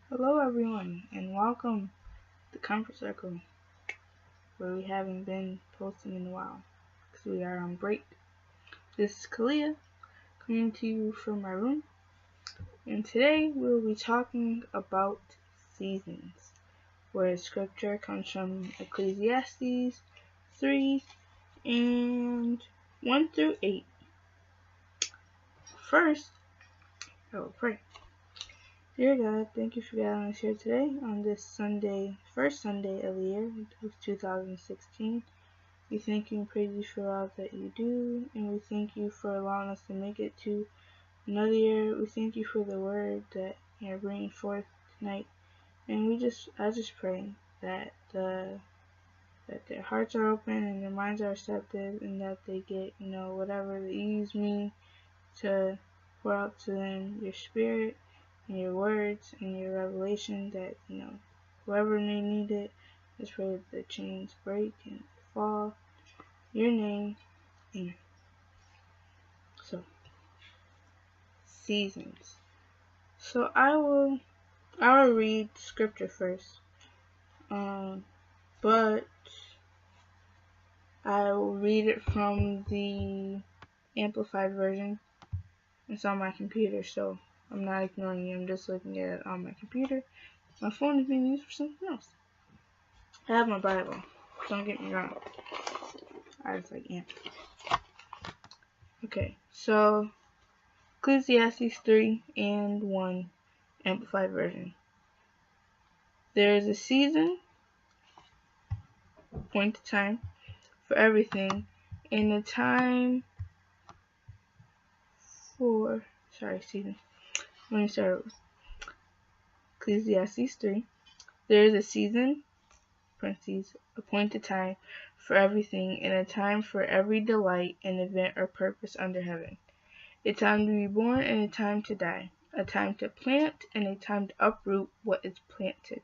Hello everyone and welcome to Comfort Circle, where we haven't been posting in a while because we are on break. This is Kalia coming to you from my room, and today we'll be talking about seasons, where scripture comes from Ecclesiastes 3 and 1 through 8. First, I will pray. Dear God, thank you for gathering us here today on this Sunday, first Sunday of the year of 2016. We thank you and praise you for all that you do, and we thank you for allowing us to make it to another year. We thank you for the word that you're bringing forth tonight, and I just pray that their hearts are open and their minds are receptive, and that they get whatever that you use me to pour out to them, your spirit and your words and your revelation, that whoever may need it, just pray that the chains break and fall. Your name, amen. So, seasons. So I will read scripture first, but I will read it from the amplified version. It's on my computer, so I'm not ignoring you. I'm just looking at it on my computer. My phone is being used for something else. I have my Bible. Don't get me wrong. I just like amp. Okay, so Ecclesiastes 3 and 1 amplified version. There is a season, point of time, for everything, and a time for season. Let me start over. Ecclesiastes 3. There is a season, parentheses, appointed time, for everything, and a time for every delight and event or purpose under heaven. A time to be born and a time to die. A time to plant and a time to uproot what is planted.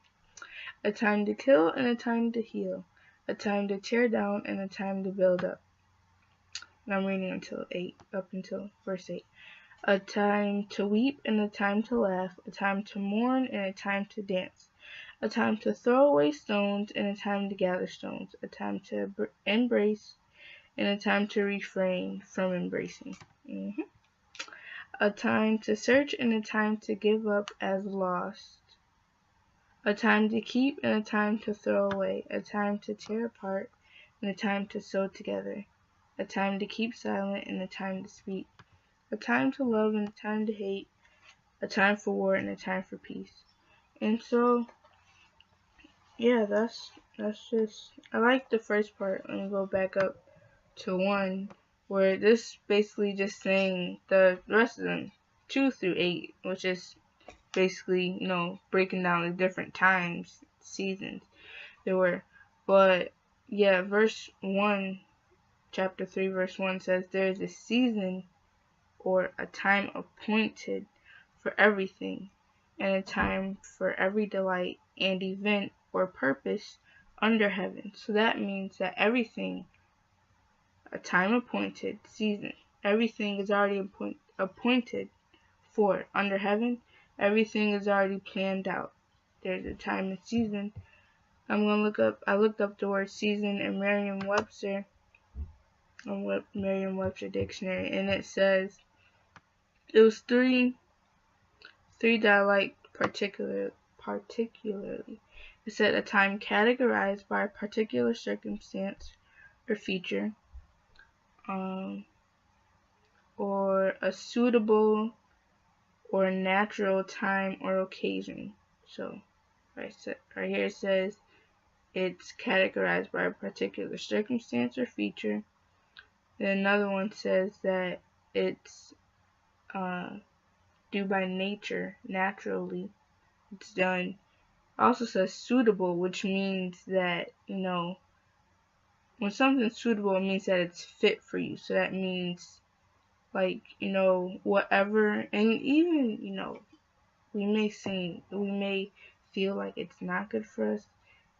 A time to kill and a time to heal. A time to tear down and a time to build up. And I'm reading up until verse 8. A time to weep and a time to laugh. A time to mourn and a time to dance. A time to throw away stones and a time to gather stones. A time to embrace and a time to refrain from embracing. A time to search and a time to give up as lost. A time to keep and a time to throw away. A time to tear apart and a time to sew together. A time to keep silent and a time to speak. A time to love and a time to hate. A time for war and a time for peace. And so, yeah, that's just, I like the first part. Let me go back up to 1, where this basically just saying the rest of them, 2 through 8, which is basically, breaking down the different times, seasons there were. But yeah, verse 1, chapter 3, verse 1 says, there is a season or a time appointed for everything, and a time for every delight and event or purpose under heaven. So that means that everything, a time appointed, season, everything is already appointed for under heaven. Everything is already planned out. There's a time and season. I looked up the word season in Merriam-Webster dictionary, and it says it was three that I like particularly. It said a time categorized by a particular circumstance or feature, or a suitable or natural time or occasion. So right here it says it's categorized by a particular circumstance or feature. Then another one says that it's due by nature, naturally. It's done. Also says suitable, which means that, when something's suitable, it means that it's fit for you. So that means, whatever, and even, we may feel like it's not good for us.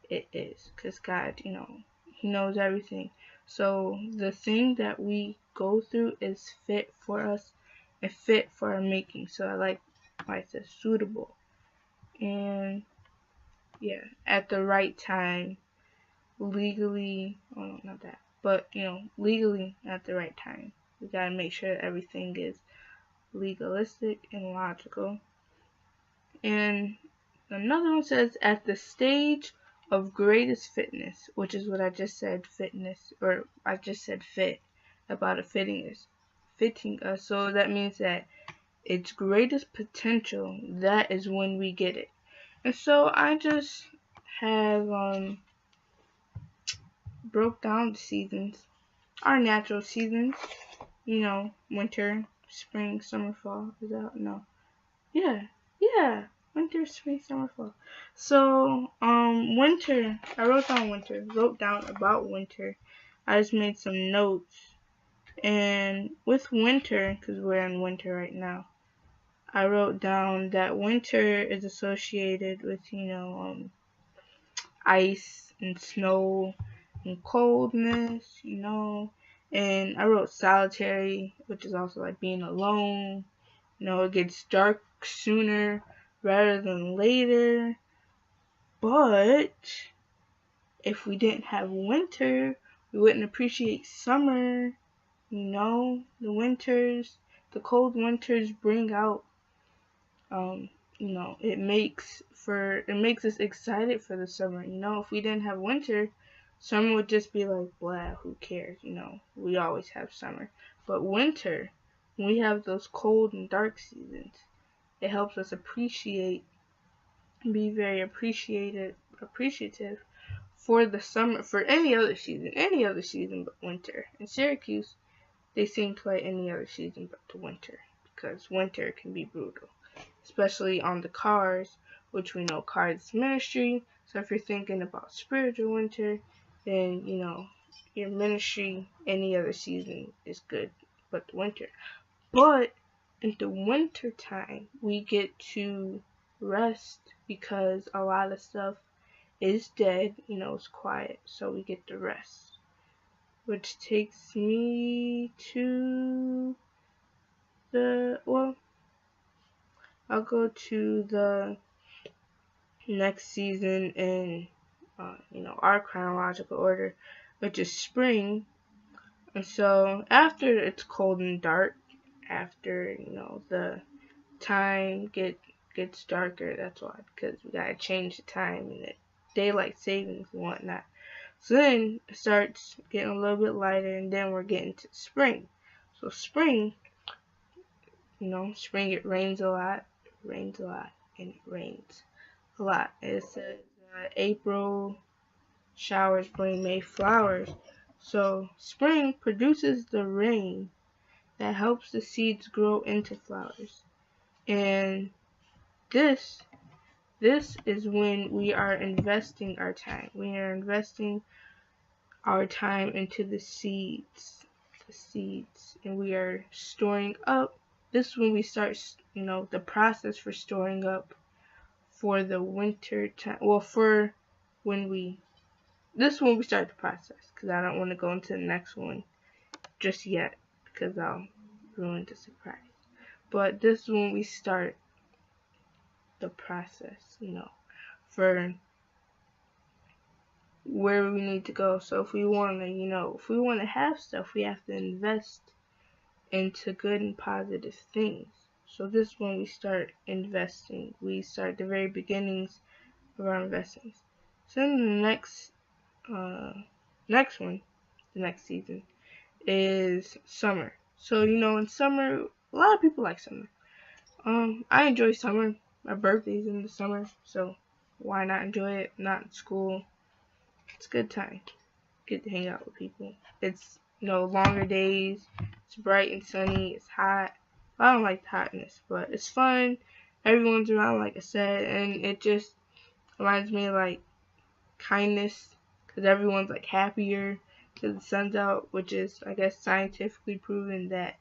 It is, because God, He knows everything. So the thing that we go through is fit for us and fit for our making. So I like why it says suitable. and yeah, at the right time, legally, well, not that, but legally at the right time. We gotta make sure that everything is legalistic and logical. And another one says, at the stage of greatest fitness, which is what I just said, fitness, or I just said fit, about a fitting us. So that means that its greatest potential, that is when we get it. And so I just have broke down the seasons, our natural seasons, winter, spring, summer, fall. Is that no? Yeah, winter, spring, summer, fall. So, winter, I wrote down about winter. I just made some notes. And with winter, because we're in winter right now, I wrote down that winter is associated with, ice and snow and coldness, and I wrote solitary, which is also like being alone. It gets dark sooner rather than later. But if we didn't have winter, we wouldn't appreciate summer. The cold winters bring out, it makes us excited for the summer. If we didn't have winter, summer would just be like, blah, who cares? We always have summer. But winter, when we have those cold and dark seasons, it helps us be very appreciative for the summer, for any other season but winter. In Syracuse, they seem to like any other season but the winter, because winter can be brutal, especially on the cars, which we know cars is ministry. So if you're thinking about spiritual winter, then your ministry, any other season is good but the winter. But in the winter time, we get to rest because a lot of stuff is dead, it's quiet, so we get to rest. Which takes me to I'll go to the next season in, our chronological order, which is spring. And so after it's cold and dark, after, the time gets darker, that's why, because we gotta change the time and the daylight savings and whatnot. So then it starts getting a little bit lighter, and then we're getting to spring. So spring, spring, it rains a lot, and it rains a lot. It says April showers bring May flowers. So spring produces the rain that helps the seeds grow into flowers. And this is when we are investing our time. We are investing our time into the seeds, and we are storing up. This is when we start, the process for storing up for the winter time. Well, this is when we start the process, because I don't want to go into the next one just yet, because I'll ruin the surprise. But this is when we start the process, for where we need to go. So if we want to have stuff, we have to invest into good and positive things. So this is when we start investing. We start the very beginnings of our investments. So then the next season is summer. So in summer, a lot of people like summer. I enjoy summer. My birthday's in the summer, so why not enjoy it? Not in school. It's a good time. Get to hang out with people. It's longer days. It's bright and sunny. It's hot. I don't like the hotness, but it's fun. Everyone's around, like I said, and it just reminds me of like kindness, because everyone's like happier because the sun's out, which is, I guess, scientifically proven that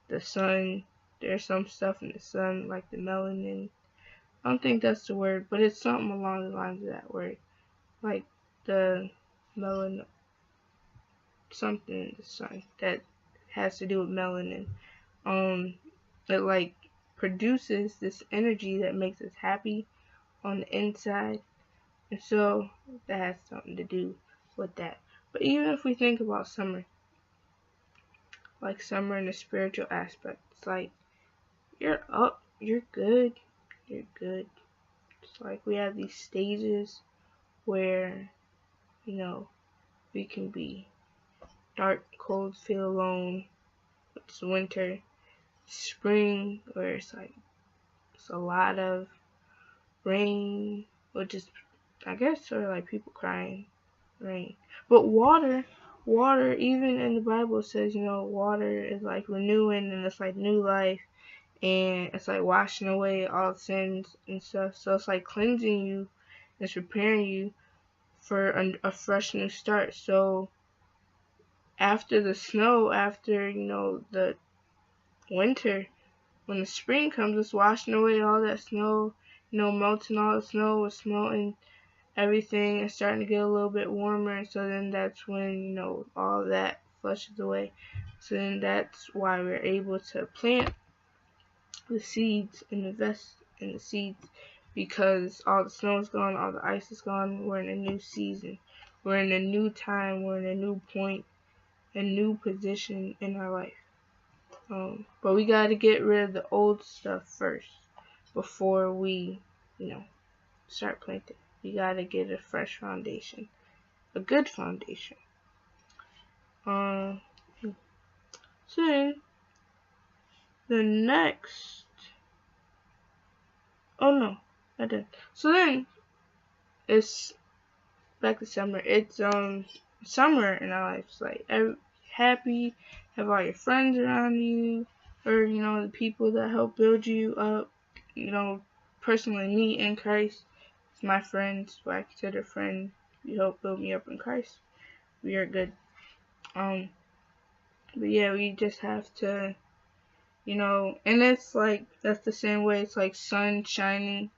the sun, there's some stuff in the sun like the melanin. I don't think that's the word, but it's something along the lines of that word, like the melanin, something in the sun that has to do with melanin. It like produces this energy that makes us happy, on the inside. And so that has something to do with that. But even if we think about summer, like summer in the spiritual aspect, it's like you're up, you're good, you're good. It's like we have these stages where, we can be dark, cold, feel alone. It's winter, spring, where it's like it's a lot of rain, which is, I guess, sort of like people crying, rain. But water, even in the Bible says, water is like renewing and it's like new life and it's like washing away all sins and stuff. So it's like cleansing you, it's preparing you for a fresh new start. So after the snow, after, the winter, when the spring comes, it's washing away all that snow, melting all the snow, it's melting everything is starting to get a little bit warmer. So then that's when, all that flushes away. So then that's why we're able to plant the seeds and invest in the seeds, because all the snow is gone, all the ice is gone. We're in a new season. We're in a new time. We're in a new point, a new position in our life. But we got to get rid of the old stuff first before we, start planting. We got to get a fresh foundation, a good foundation. So then the next, oh no, I did. So then it's back to summer. It's summer in our lives. Like happy, have all your friends around you, or the people that help build you up. Personally, me in Christ, it's my friends, who I consider friends. You help build me up in Christ. We are good. But yeah, we just have to, and it's like that's the same way. It's like sun shining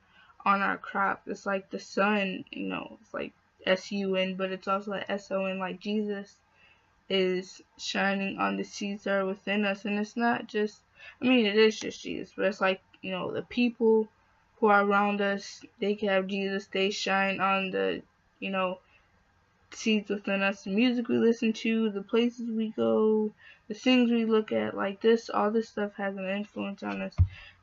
on our crop. It's like the sun, it's like S-U-N, but it's also like S-O-N, like Jesus is shining on the seeds that are within us. And it's not just, it is just Jesus, but it's like, the people who are around us, they can have Jesus, they shine on the, seeds within us, the music we listen to, the places we go, the things we look at, like this, all this stuff has an influence on us.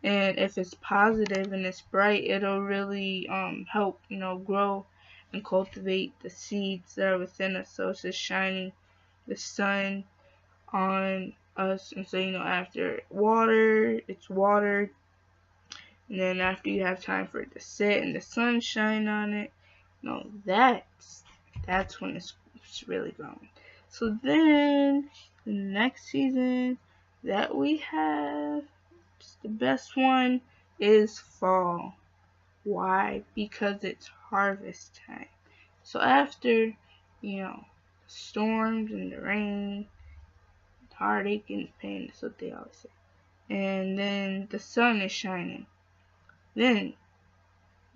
And if it's positive and it's bright, it'll really help, grow and cultivate the seeds that are within us. So it's just shining the sun on us. And so, after water, it's watered. And then after you have time for it to set and the sun shine on it, that's when it's really growing. So then the next season that we have, the best one, is fall. Why? Because it's harvest time. So after, the storms and the rain, the heartache and the pain, that's what they always say. And then the sun is shining. Then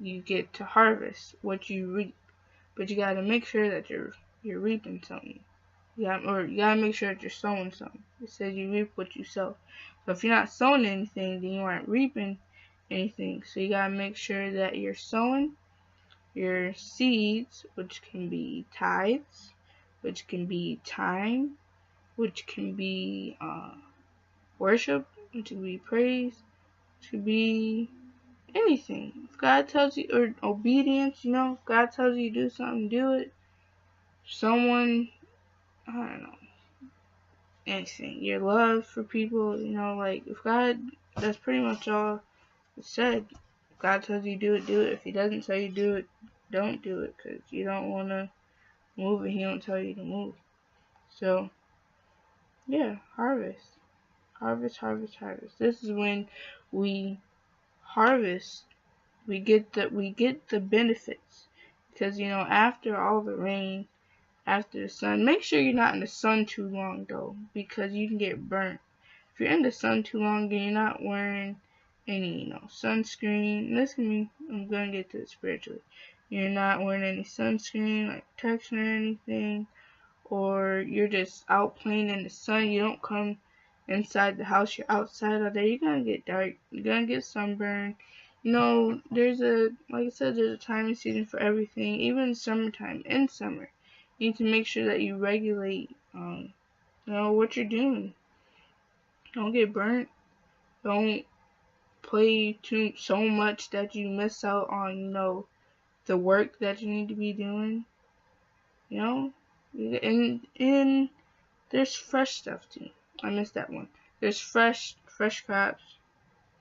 you get to harvest what you reap. But you gotta make sure that you're reaping something. You gotta make sure that you're sowing something. It says you reap what you sow. So if you're not sowing anything, then you aren't reaping anything. So you gotta make sure that you're sowing your seeds, which can be tithes, which can be time, which can be worship, which can be praise, which can be anything. If God tells you, or obedience, if God tells you to do something, do it. Someone, I don't know, anything. Your love for people, like if God, that's pretty much all it said. If God tells you to do it, do it. If He doesn't tell you to do it, don't do it, because you don't want to move and He don't tell you to move. So, yeah, harvest. Harvest, harvest, harvest. This is when we harvest. We get the benefits, because after all the rain, after the sun, make sure you're not in the sun too long though, because you can get burnt. If you're in the sun too long and you're not wearing any sunscreen, listen to me, I'm gonna get to it spiritually. You're not wearing any sunscreen like protection or anything, or you're just out playing in the sun, you don't come inside the house, you're outside all day, you're gonna get dark, you're gonna get sunburned, There's like I said, there's a time and season for everything. Even summertime, in summer, you need to make sure that you regulate, what you're doing. Don't get burnt. Don't play so much that you miss out on, the work that you need to be doing. And there's fresh stuff too. I missed that one. There's fresh crops,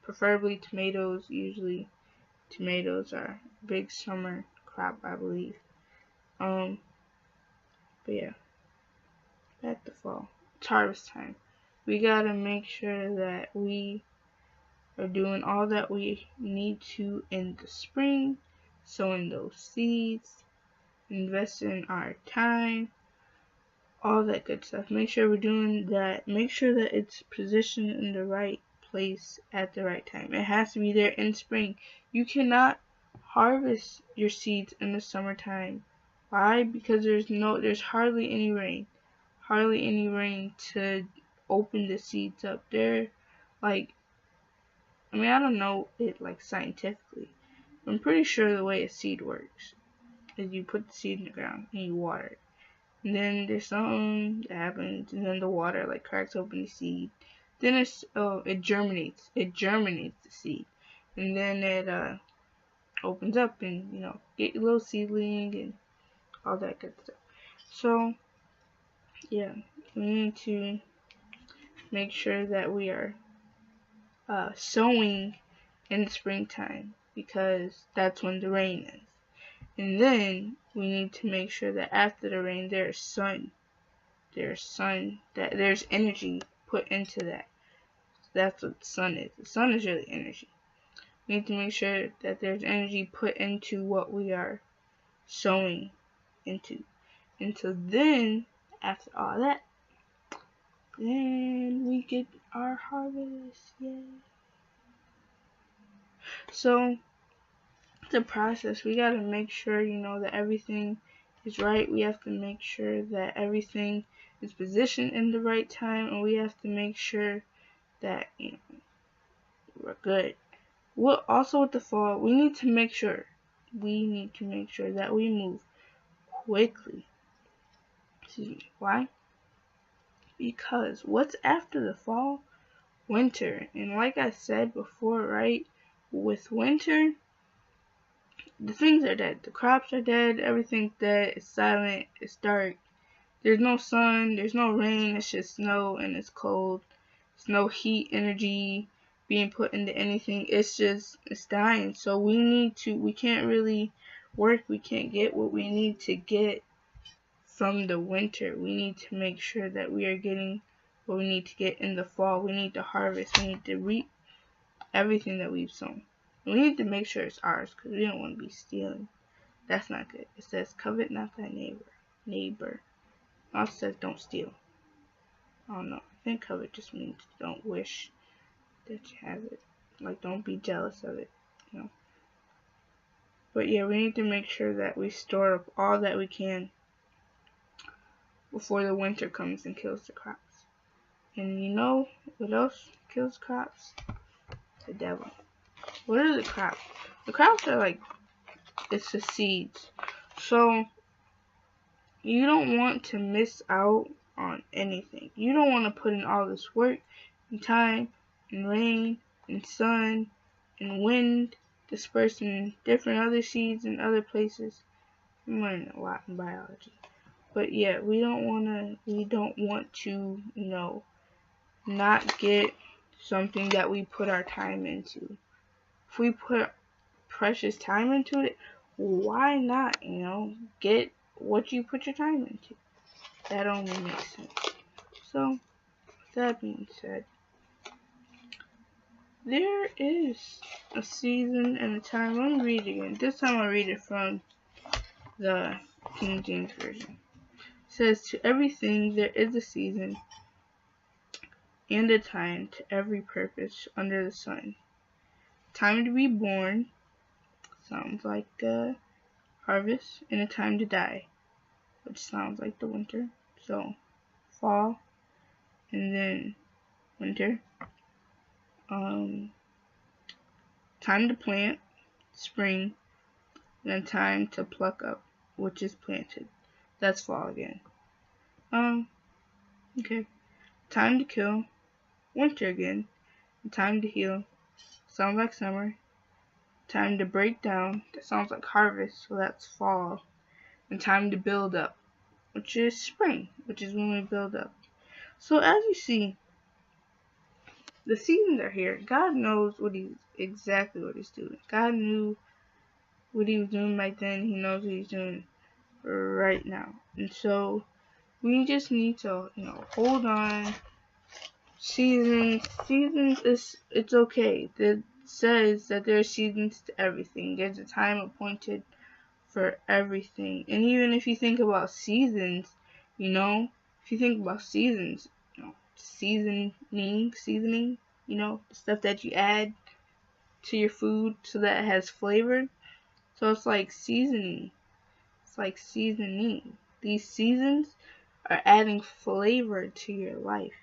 preferably tomatoes. Usually tomatoes are a big summer crop, I believe. But yeah, back to fall. It's harvest time. We gotta make sure that we are doing all that we need to in the spring, sowing those seeds, investing our time, all that good stuff. Make sure we're doing that. Make sure that it's positioned in the right place at the right time. It has to be there in spring. You cannot harvest your seeds in the summertime. Why? Because there's hardly any rain. Hardly any rain to open the seeds up. I don't know it like scientifically. I'm pretty sure the way a seed works is you put the seed in the ground and you water it. And then there's something that happens, and then the water like cracks open the seed. Then it germinates. It germinates the seed, and then it opens up, and get your little seedling and all that good stuff. So yeah, we need to make sure that we are sowing in the springtime because that's when the rain is. And then we need to make sure that after the rain there's sun, that there's energy put into that. That's what the sun is. The sun is really energy. We need to make sure that there's energy put into what we are sowing into. And so then, after all that, then we get our harvest. Yay. So, the process, we gotta make sure, that everything is right. We have to make sure that everything is positioned in the right time, and we have to make sure that, we're good. Also with the fall, we need to make sure that we move quickly. Excuse me. Why? Because what's after the fall? Winter. And like I said before, right? With winter, the things are dead. The crops are dead. Everything's dead. It's silent. It's dark. There's no sun. There's no rain. It's just snow and it's cold. There's no heat energy being put into anything. It's dying. So we can't really work. We can't get what we need to get from the winter. We need to make sure that we are getting what we need to get in the fall. We need to harvest. We need to reap everything that we've sown. We need to make sure it's ours because we don't want to be stealing. That's not good. It says, covet not thy neighbor. It also says, don't steal. I don't know. I think covet just means don't wish that you have it. Like, don't be jealous of it. But yeah, we need to make sure that we store up all that we can before the winter comes and kills the crops. And you know what else kills crops? The devil. What are the crops? The crops are it's the seeds. So, you don't want to miss out on anything. You don't want to put in all this work and time and rain and sun and wind dispersing different other seeds in other places. I'm learning a lot in biology. But yeah, we don't want to, not get something that we put our time into. If we put precious time into it, why not, get what you put your time into? That only makes sense. So, with that being said, there is a season and a time. Let me read it again. This time I'll read it from the King James Version. It says, to everything there is a season and a time to every purpose under the sun. Time to be born sounds like harvest, and a time to die, which sounds like the winter. So, fall, and then winter. Time time to plant, spring, and then time to pluck up, which is planted. That's fall again. Okay. Time to kill, winter again. Time to heal, sounds like summer. Time to break down, that sounds like harvest, so that's fall. And time to build up, which is spring, which is when we build up. So as you see, the seasons are here. God knows exactly what he's doing. God knew what he was doing back then. He knows what he's doing right now. And so we just need to, hold on. Seasons it's okay. It says that there are seasons to everything. There's a time appointed for everything. And even if you think about seasons, if you think about seasons, seasoning, the stuff that you add to your food so that it has flavor. So it's like seasoning. It's like seasoning. These seasons are adding flavor to your life,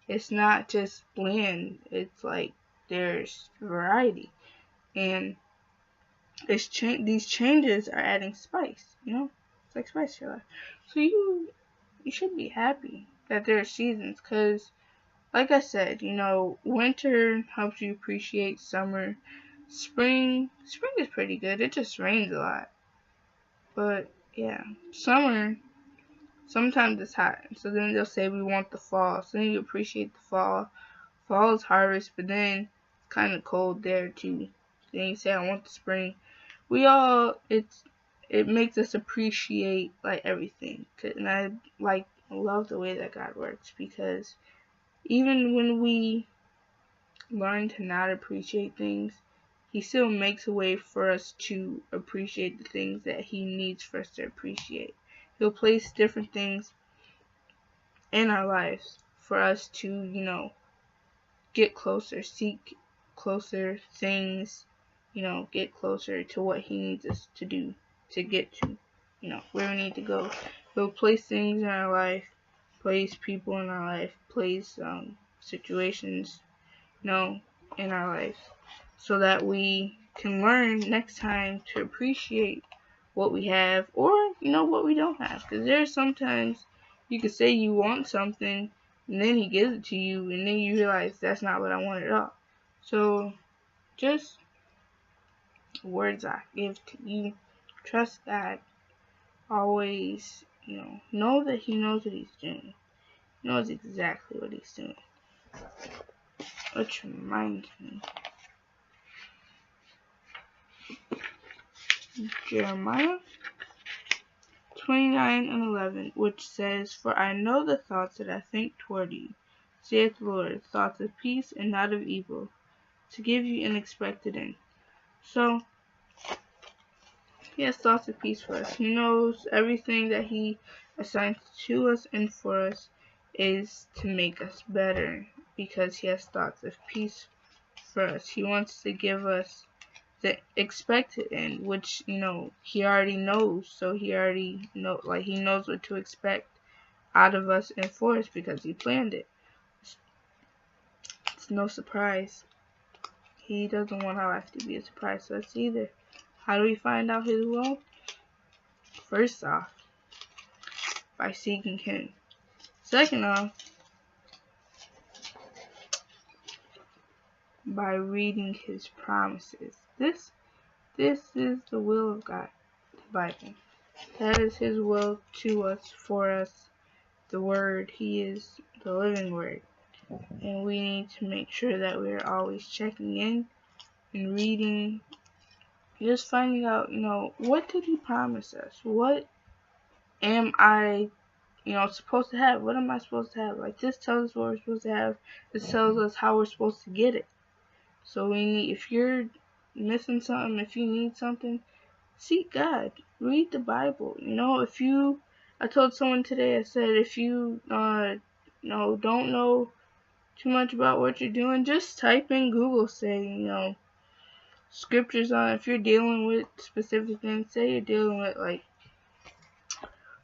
It's not just bland. It's like there's variety. And these changes are adding spice, It's like spice to your life. So you should be happy that there are seasons because, like I said, winter helps you appreciate summer. Spring is pretty good. It just rains a lot. But yeah, summer, sometimes it's hot. So then they'll say we want the fall. So then you appreciate the fall. Fall is harvest, but then it's kind of cold there too. Then you say I want the spring. It makes us appreciate like everything. And I love the way that God works because even when we learn to not appreciate things, he still makes a way for us to appreciate the things that he needs for us to appreciate. He'll place different things in our lives for us to, get closer, seek closer things, get closer to what he needs us to do, to get to, where we need to go. He'll place things in our life, place people in our life, place situations, in our life, so that we can learn next time to appreciate what we have or, what we don't have. Because there's sometimes you could say you want something and then he gives it to you and then you realize that's not what I want at all. So just words I give to you. Trust God. Always, know that he knows what he's doing. He knows exactly what he's doing. Which reminds me, Jeremiah 29:11, which says, "For I know the thoughts that I think toward you, saith the Lord, thoughts of peace and not of evil, to give you an expected end." So, he has thoughts of peace for us. He knows everything that he assigns to us and for us is to make us better because he has thoughts of peace for us. He wants to give us the expected end, which he already knows. So he already he knows what to expect out of us and for us because he planned it. It's no surprise. He doesn't want our life to be a surprise to us either. How do we find out his will? First off, by seeking him. Second off, by reading his promises. This is the will of God, the Bible. That is his will to us, for us, the Word. He is the living Word. And we need to make sure that we're always checking in and reading, just finding out, what did he promise us? What am I, supposed to have? What am I supposed to have? Like, this tells us what we're supposed to have. This tells us how we're supposed to get it. So if you're missing something, if you need something, seek God. Read the Bible. I told someone today, I said, if you, don't know too much about what you're doing, just type in Google, say, scriptures on, if you're dealing with specific things, say you're dealing with, like,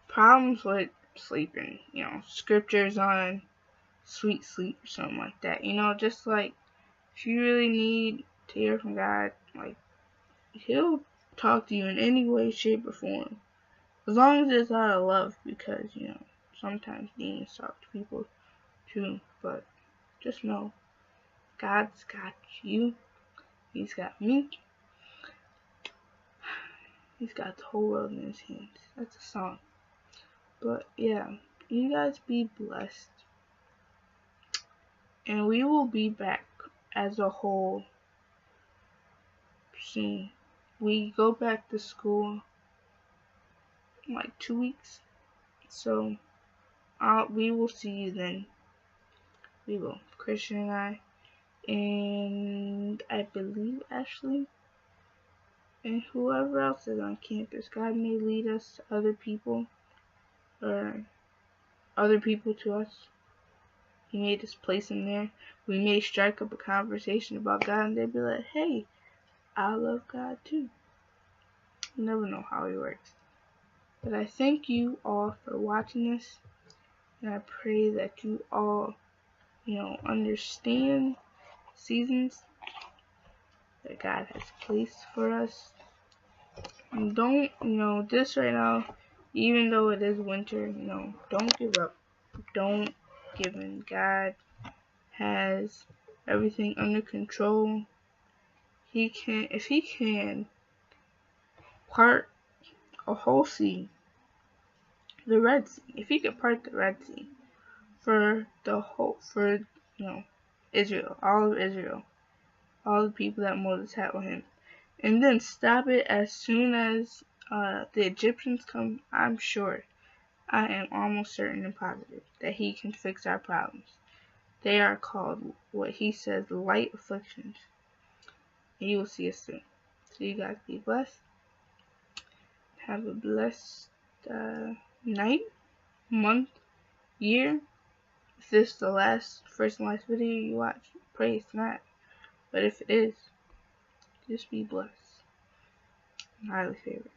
problems with sleeping, scriptures on sweet sleep or something like that, just like, if you really need to hear from God. Like, He'll talk to you in any way, shape, or form. As long as it's out of love, because, sometimes demons talk to people too. But just know, God's got you. He's got me. He's got the whole world in his hands. That's a song. But yeah, you guys be blessed. And we will be back as a whole soon. We go back to school in like 2 weeks. So we will see you then. We will. Christian and I. And I believe Ashley. And whoever else is on campus. God may lead us to other people. Or other people to us. He may just place them there. We may strike up a conversation about God and they'll be like, hey, I love God too. You never know how he works. But I thank you all for watching this. And I pray that you all, understand seasons that God has placed for us. And don't, this right now, even though it is winter, don't give up. Don't give in. God has everything under control. If he can part a whole sea, the Red Sea, if he could part the Red Sea for Israel, all of Israel, all the people that Moses had with him, and then stop it as soon as the Egyptians come, I'm sure, I am almost certain and positive that he can fix our problems. They are called, what he says, light afflictions. And you will see us soon. So you guys be blessed. Have a blessed night, month, year. If this is the first and last video you watch, pray it's not. But if it is, just be blessed. Highly favored.